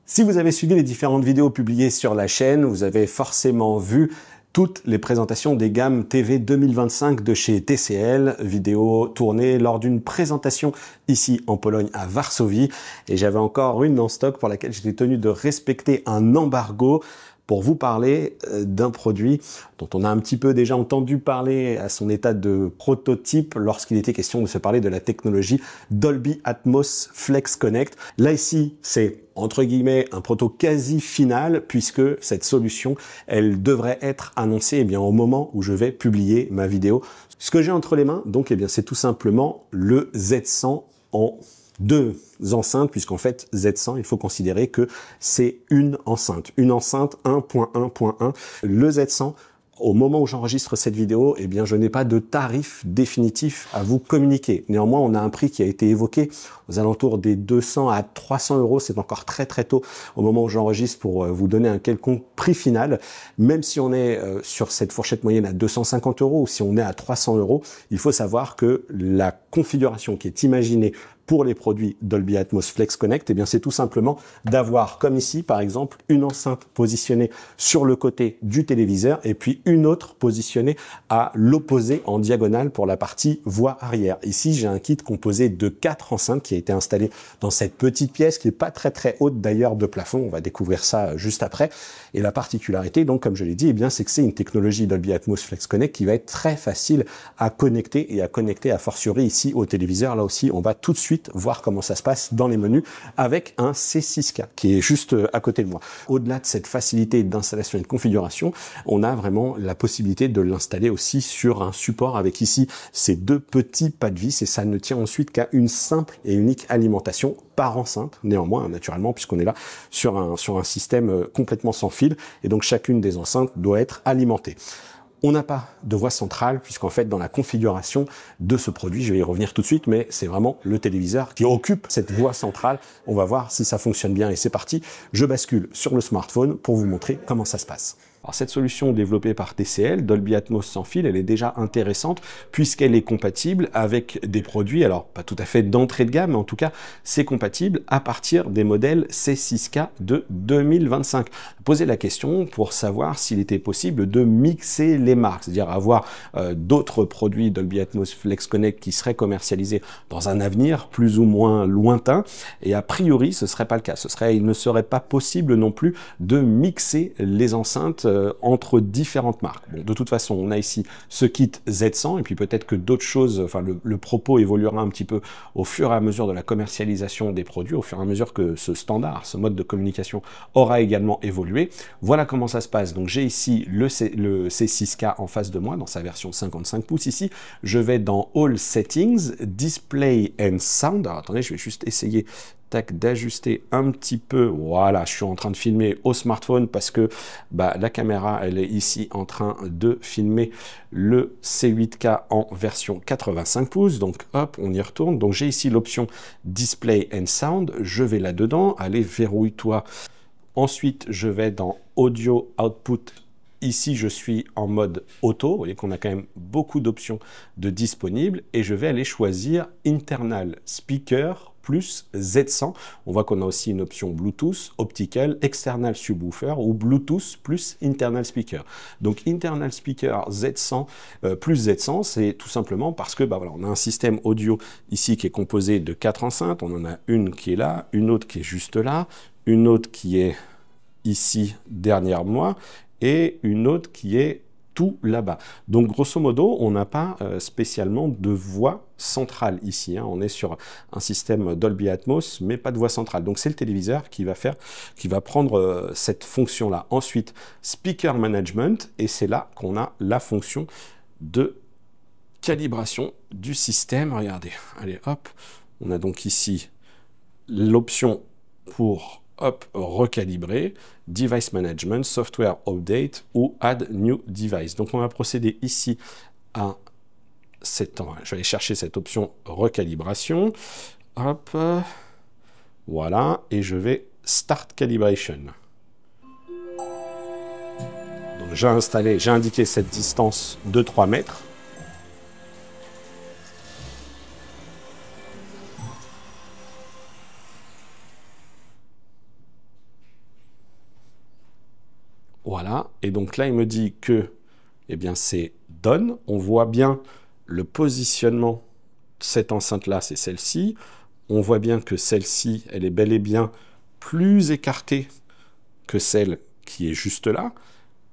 Si vous avez suivi les différentes vidéos publiées sur la chaîne, vous avez forcément vu toutes les présentations des gammes TV 2025 de chez TCL, vidéo tournée lors d'une présentation ici en Pologne à Varsovie. Et j'avais encore une en stock pour laquelle j'étais tenu de respecter un embargo pour vous parler d'un produit dont on a un petit peu déjà entendu parler à son état de prototype lorsqu'il était question de se parler de la technologie Dolby Atmos Flex Connect. Là ici, c'est entre guillemets un proto quasi final puisque cette solution, elle devrait être annoncée au moment où je vais publier ma vidéo. Ce que j'ai entre les mains, donc, c'est tout simplement le Z100 en deux enceintes, puisqu'en fait Z100, il faut considérer que c'est une enceinte 1.1.1. Le Z100, au moment où j'enregistre cette vidéo, je n'ai pas de tarif définitif à vous communiquer. Néanmoins, on a un prix qui a été évoqué aux alentours des 200 à 300 euros. C'est encore très tôt au moment où j'enregistre pour vous donner un quelconque prix final. Même si on est sur cette fourchette moyenne à 250 euros ou si on est à 300 euros, il faut savoir que la configuration qui est imaginée pour les produits Dolby Atmos Flex Connect, c'est tout simplement d'avoir, comme ici par exemple, une enceinte positionnée sur le côté du téléviseur et puis une autre positionnée à l'opposé en diagonale pour la partie voix arrière. Ici, j'ai un kit composé de 4 enceintes qui a été installé dans cette petite pièce qui est pas très haute d'ailleurs de plafond. On va découvrir ça juste après. Et la particularité, donc, comme je l'ai dit, c'est que c'est une technologie Dolby Atmos Flex Connect qui va être très facile à connecter et à connecter a fortiori ici au téléviseur. Là aussi, on va tout de suite voir comment ça se passe dans les menus avec un C6K qui est juste à côté de moi. Au-delà de cette facilité d'installation et de configuration, on a vraiment la possibilité de l'installer aussi sur un support avec ici ces deux petits pas de vis et ça ne tient ensuite qu'à une simple et unique alimentation par enceinte, néanmoins, naturellement, puisqu'on est là sur un système complètement sans fil et donc chacune des enceintes doit être alimentée. On n'a pas de voix centrale puisqu'en fait dans la configuration de ce produit, je vais y revenir tout de suite, mais c'est vraiment le téléviseur qui occupe cette voix centrale. On va voir si ça fonctionne bien et c'est parti. Je bascule sur le smartphone pour vous montrer comment ça se passe. Alors cette solution développée par TCL, Dolby Atmos sans fil, elle est déjà intéressante puisqu'elle est compatible avec des produits, alors pas tout à fait d'entrée de gamme, mais en tout cas c'est compatible à partir des modèles C6K de 2025. Poser la question pour savoir s'il était possible de mixer les marques, c'est-à-dire avoir d'autres produits Dolby Atmos Flex Connect qui seraient commercialisés dans un avenir plus ou moins lointain, et a priori ce serait pas le cas. Il ne serait pas possible non plus de mixer les enceintes entre différentes marques. Bon, de toute façon, on a ici ce kit Z100 et puis peut-être que d'autres choses, le propos évoluera un petit peu au fur et à mesure de la commercialisation des produits, au fur et à mesure que ce standard, ce mode de communication aura également évolué. Voilà comment ça se passe. Donc j'ai ici le C6K en face de moi dans sa version 55 pouces ici. Je vais dans All Settings, Display and Sound. Alors attendez, je vais juste essayer d'ajuster un petit peu. Voilà, je suis en train de filmer au smartphone parce que la caméra, elle est ici en train de filmer le C8K en version 85 pouces. Donc hop, on y retourne. Donc j'ai ici l'option Display and Sound. Je vais là-dedans. Allez, verrouille-toi. Ensuite, je vais dans Audio Output. Ici, je suis en mode auto. Vous voyez qu'on a quand même beaucoup d'options de disponibles. Et je vais aller choisir Internal Speaker plus Z100. On voit qu'on a aussi une option Bluetooth, Optical, External Subwoofer ou Bluetooth plus Internal Speaker. Donc Internal Speaker Z100 plus Z100, c'est tout simplement parce que on a un système audio ici qui est composé de 4 enceintes. On en a une qui est là, une autre qui est juste là, une autre qui est ici derrière moi et une autre qui est tout là-bas. Donc grosso modo, on n'a pas spécialement de voix centrale ici. On est sur un système Dolby Atmos, mais pas de voix centrale. Donc c'est le téléviseur qui va prendre cette fonction-là. Ensuite, Speaker Management, et c'est là qu'on a la fonction de calibration du système. Regardez, allez hop, on a donc ici l'option pour recalibrer, Device Management, Software Update ou Add New Device. Donc on va procéder ici à je vais aller chercher cette option recalibration. Hop, voilà, et je vais Start Calibration. Donc j'ai indiqué cette distance de 3 mètres. Voilà, et donc là, il me dit que eh bien, c'est done. On voit bien le positionnement de cette enceinte-là, c'est celle-ci. On voit bien que celle-ci, elle est bel et bien plus écartée que celle qui est juste là.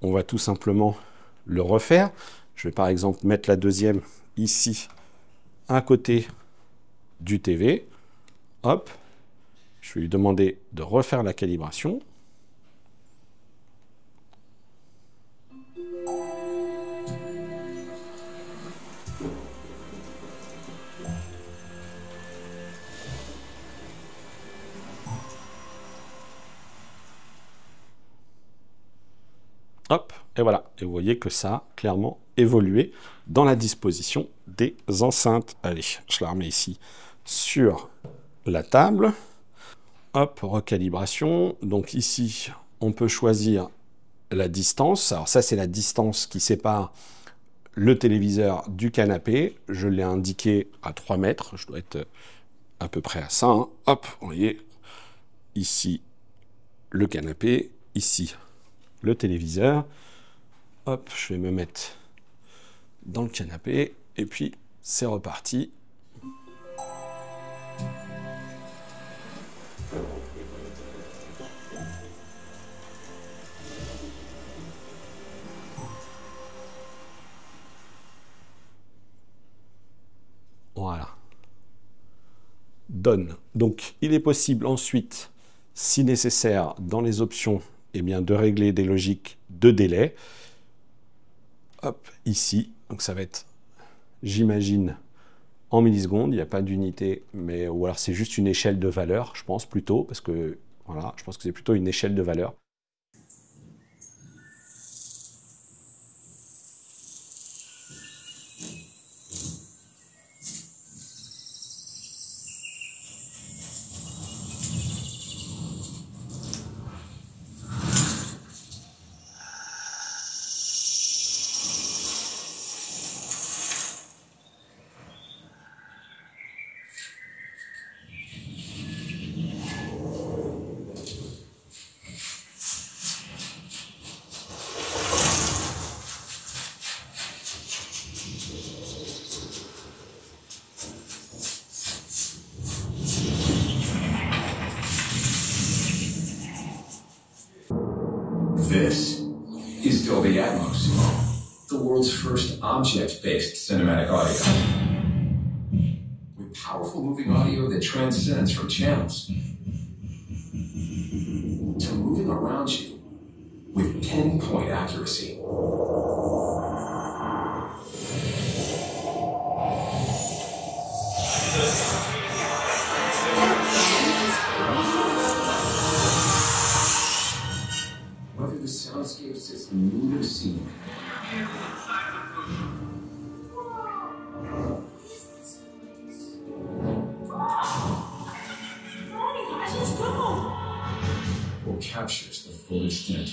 On va tout simplement le refaire. Je vais par exemple mettre la deuxième ici, à côté du TV. Hop, je vais lui demander de refaire la calibration. Hop, et voilà. Et vous voyez que ça a clairement évolué dans la disposition des enceintes. Allez, je la remets ici sur la table. Hop, recalibration. Donc ici, on peut choisir la distance. Alors ça, c'est la distance qui sépare le téléviseur du canapé. Je l'ai indiqué à 3 mètres. Je dois être à peu près à ça. Hein. Hop, vous voyez, ici, le canapé. Ici, le téléviseur. Hop, je vais me mettre dans le canapé. Et puis, c'est reparti. Voilà. Done. Donc, il est possible ensuite, si nécessaire, dans les options, eh bien, de régler des logiques de délai. Hop, ici. Donc, ça va être, j'imagine, en millisecondes. Il n'y a pas d'unité, mais ou alors c'est juste une échelle de valeur, je pense, plutôt, parce que, voilà, je pense que c'est plutôt une échelle de valeur. This is Dolby Atmos, the world's first object-based cinematic audio. With powerful moving audio that transcends from channels to moving around you with pinpoint accuracy. Whether the soundscape sits the mood of scene. Or captures the full extent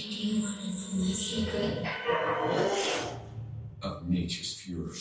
of nature's fury.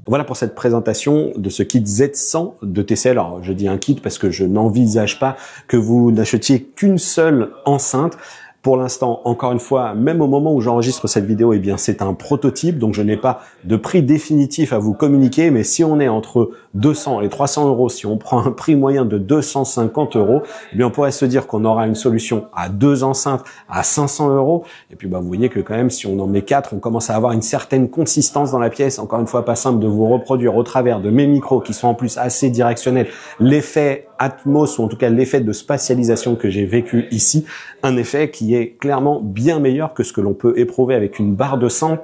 Voilà pour cette présentation de ce kit Z100 de TCL. Alors, je dis un kit parce que je n'envisage pas que vous n'achetiez qu'une seule enceinte. Pour l'instant, encore une fois, même au moment où j'enregistre cette vidéo, eh bien, c'est un prototype, donc je n'ai pas de prix définitif à vous communiquer, mais si on est entre 200 et 300 euros, si on prend un prix moyen de 250 euros, eh bien, on pourrait se dire qu'on aura une solution à 2 enceintes à 500 euros. Et puis, vous voyez que quand même, si on en met 4, on commence à avoir une certaine consistance dans la pièce. Encore une fois, pas simple de vous reproduire au travers de mes micros qui sont en plus assez directionnels. L'effet Atmos, ou en tout cas l'effet de spatialisation que j'ai vécu ici, un effet qui est clairement bien meilleur que ce que l'on peut éprouver avec une barre de son,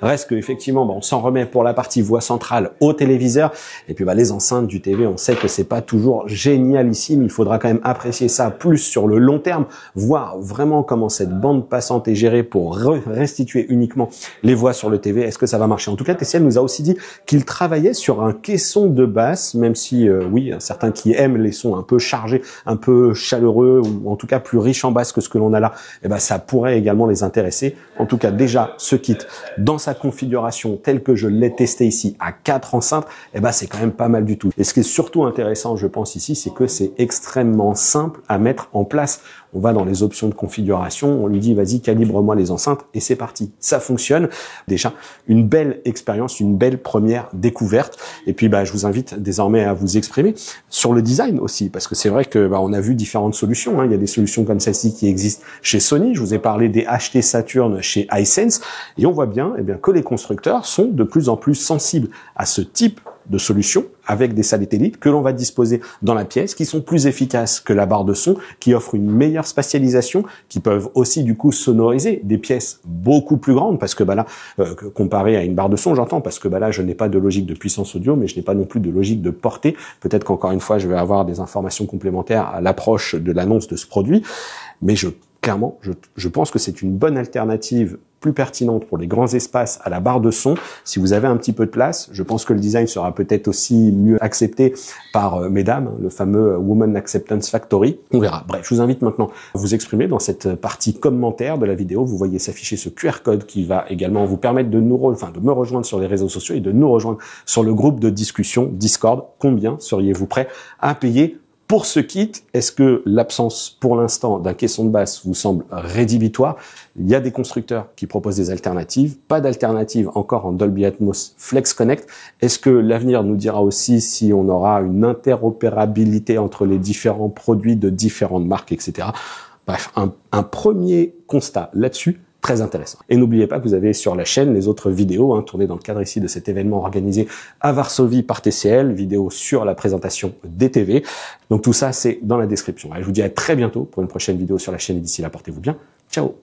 Reste que effectivement, on s'en remet pour la partie voix centrale au téléviseur, et puis les enceintes du TV, on sait que c'est pas toujours génialissime. Il faudra quand même apprécier ça plus sur le long terme, voir vraiment comment cette bande passante est gérée pour restituer uniquement les voix sur le TV. Est-ce que ça va marcher? En tout cas, TCL nous a aussi dit qu'il travaillait sur un caisson de basse, même si oui, certains qui aiment les sons un peu chargés, un peu chaleureux, ou en tout cas plus riches en basse que ce que l'on a là, ça pourrait également les intéresser. En tout cas, déjà, ce kit, dans sa configuration telle que je l'ai testé ici, à 4 enceintes, c'est quand même pas mal du tout. Et ce qui est surtout intéressant, je pense ici, c'est que c'est extrêmement simple à mettre en place. On va dans les options de configuration, on lui dit vas-y, calibre-moi les enceintes, et c'est parti. Ça fonctionne. Déjà, une belle expérience, une belle première découverte. Et puis je vous invite désormais à vous exprimer sur le design aussi, parce que c'est vrai que on a vu différentes solutions. Il y a des solutions comme celle-ci qui existent chez Sony. Je vous ai parlé des HT Saturn chez Hisense, et on voit bien, que les constructeurs sont de plus en plus sensibles à ce type de solutions avec des satellites que l'on va disposer dans la pièce, qui sont plus efficaces que la barre de son, qui offrent une meilleure spatialisation, qui peuvent aussi du coup sonoriser des pièces beaucoup plus grandes, parce que comparé à une barre de son, j'entends, parce que là je n'ai pas de logique de puissance audio, mais je n'ai pas non plus de logique de portée. Peut-être qu'encore une fois je vais avoir des informations complémentaires à l'approche de l'annonce de ce produit, mais clairement, je pense que c'est une bonne alternative plus pertinente pour les grands espaces à la barre de son. Si vous avez un petit peu de place, je pense que le design sera peut-être aussi mieux accepté par mesdames, le fameux Woman Acceptance Factory. On verra. Bref, je vous invite maintenant à vous exprimer dans cette partie commentaire de la vidéo. Vous voyez s'afficher ce QR code qui va également vous permettre de me rejoindre sur les réseaux sociaux et de nous rejoindre sur le groupe de discussion Discord. Combien seriez-vous prêt à payer pour ce kit? Est-ce que l'absence pour l'instant d'un caisson de basse vous semble rédhibitoire? Il y a des constructeurs qui proposent des alternatives, pas d'alternative encore en Dolby Atmos Flex Connect. Est-ce que l'avenir nous dira aussi si on aura une interopérabilité entre les différents produits de différentes marques, etc. Bref, un premier constat là-dessus, très intéressant. Et n'oubliez pas que vous avez sur la chaîne les autres vidéos tournées dans le cadre ici de cet événement organisé à Varsovie par TCL, vidéo sur la présentation des TV. Donc tout ça, c'est dans la description. Allez, je vous dis à très bientôt pour une prochaine vidéo sur la chaîne et d'ici là, portez-vous bien. Ciao!